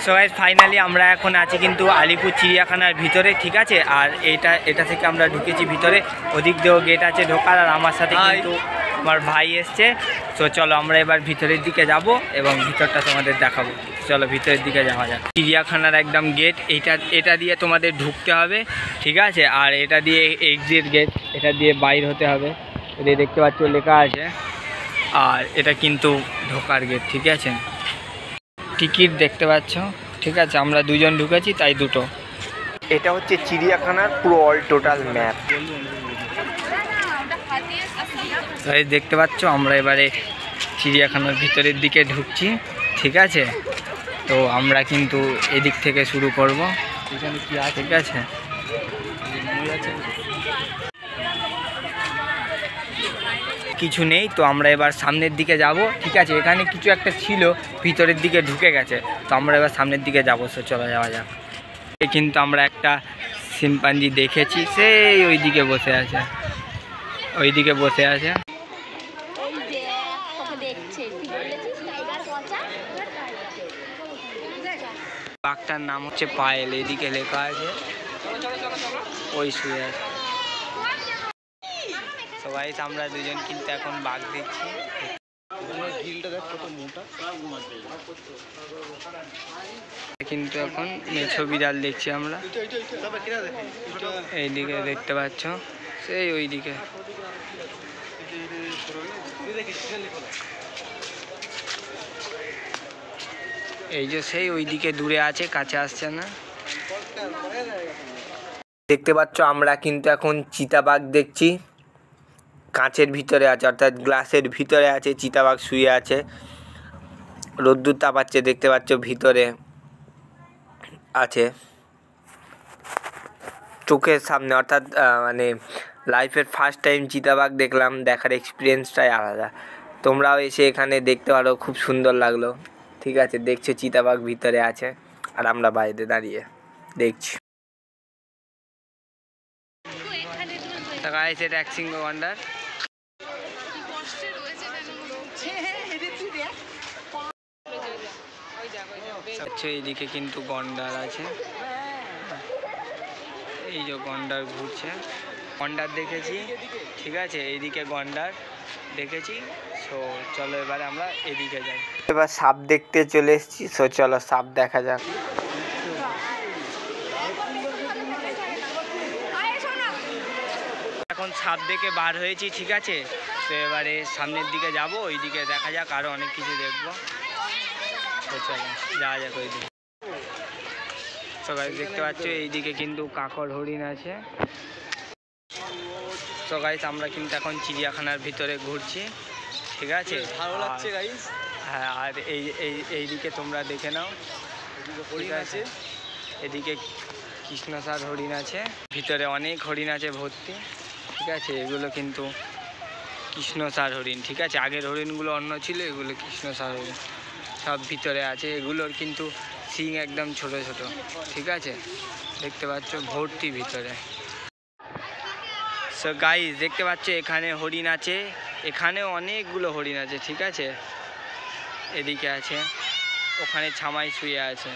So guys finally আমরা এখন আছি কিন্তু আলিপুর চিড়িয়াখানার ভিতরে, ঠিক আছে। আর এটা থেকে আমরা ঢুকেছি ভিতরে, ওদিক দিয়েও গেট আছে ঢোকার, আর আমার সাথে কিন্তু আমার ভাই এসছে। তো চলো আমরা এবার ভিতরের দিকে যাব এবং ভিতরটা তোমাদের দেখাবো। চলো ভিতরের দিকে যাওয়া যাক। চিড়িয়াখানার একদম গেট এটা দিয়ে তোমাদের ঢুকতে হবে, ঠিক আছে। আর এটা দিয়ে এক্সিট গেট, এটা দিয়ে বাইর হতে হবে। এটা দেখতে পাচ্ছ লেখা আছে। আর এটা কিন্তু ঢোকার গেট, ঠিক আছে। টিকিট দেখতে পাচ্ছ, ঠিক আছে। আমরা দুজন ঢুকেছি তাই দুটো। এটা হচ্ছে চিড়িয়াখানার পুরো অল টোটাল ম্যাপ। তাই দেখতে পাচ্ছ আমরা এবারে চিড়িয়াখানার ভিতরের দিকে ঢুকছি, ঠিক আছে। তো আমরা কিন্তু এদিক থেকে শুরু করব, এখানে কি আছে, ঠিক আছে। কিছু নেই, তো আমরা এবার সামনের দিকে যাব, ঠিক আছে। এখানে কিছু একটা ছিল, ভিতরের দিকে ঢুকে গেছে, তো আমরা এবার সামনের দিকে যাবো। সে চলে যাওয়া যাক। কিন্তু আমরা একটা শিম্পাঞ্জি দেখেছি, সেই ওইদিকে বসে আছে, ওইদিকে বসে আছে। বাঘটার নাম হচ্ছে পায়েল, এদিকে লেখা আছে, ওই শুয়ে আছে। সবাই আমরা দুজন কিন্তু এখন বাঘ দেখছি। কিন্তু এখন মেছো বিড়াল দেখছি আমরা, এইদিকে দেখতে পাচ্ছ, সেই ওইদিকে। এই যে সেই ওইদিকে দূরে আছে, কাছে আসছে না। দেখতে পাচ্ছ আমরা কিন্তু এখন চিতাবাঘ দেখছি। কাঁচের ভিতরে আছে, অর্থাৎ গ্লাসের ভিতরে আছে চিতাবাঘ, শুয়ে আছে। রোদ্দুর তাপাচ্ছে, দেখতে পাচ্ছ ভিতরে আছে চোখের সামনে। অর্থাৎ মানে লাইফের ফার্স্ট টাইম চিতাবাঘ দেখলাম, দেখার এক্সপিরিয়েন্সটাই আলাদা। তোমরাও এসে এখানে দেখতে পারো, খুব সুন্দর লাগলো, ঠিক আছে। দেখছো চিতাবাঘ ভিতরে আছে, আর আমরা বাইরে দাঁড়িয়ে দেখছি। এটা অ্যাক্সিং ওয়ান্ডার। এইদিকে কিন্তু গন্ডার আছে, এই যে গন্ডার ঘুরছে, গন্ডার দেখেছি, ঠিক আছে। এইদিকে গন্ডার দেখেছি। সো চলো এবারে আমরা এদিকে যাই। এবার সাপ দেখতে চলে এসেছি। সো চলো সাপ দেখা যাক। এখন সাপ দেখে বার হয়েছি, ঠিক আছে। তো এবারে সামনের দিকে যাব, ওইদিকে দেখা যাক, আরও অনেক কিছু দেখবো। তো চলো যাওয়া যাক ওইদিকে। সবাই দেখতে পাচ্ছ এইদিকে কিন্তু কাকড় হরিণ আছে। তো গাইস আমরা কিন্তু এখন চিড়িয়াখানার ভিতরে ঘুরছি, ঠিক আছে। ভালো লাগছে গাইস। হ্যাঁ, আর এইদিকে তোমরা দেখে নাও, হরিণ আছে। এদিকে কৃষ্ণসার হরিণ আছে, ভিতরে অনেক হরিণ আছে ভর্তি, ঠিক আছে। এগুলো কিন্তু কৃষ্ণসার হরিণ, ঠিক আছে। আগের হরিণগুলো অন্য ছিল, এগুলো কৃষ্ণসার হরিণ, সব ভিতরে আছে। এগুলোর কিন্তু শিং একদম ছোট ছোট, ঠিক আছে। দেখতে পাচ্ছ ভর্তি ভিতরে। সো গাইস দেখতে পাচ্ছ এখানে হরিণ আছে, এখানেও অনেকগুলো হরিণ আছে, ঠিক আছে। এদিকে আছে, ওখানে ছামাই শুয়ে আছে।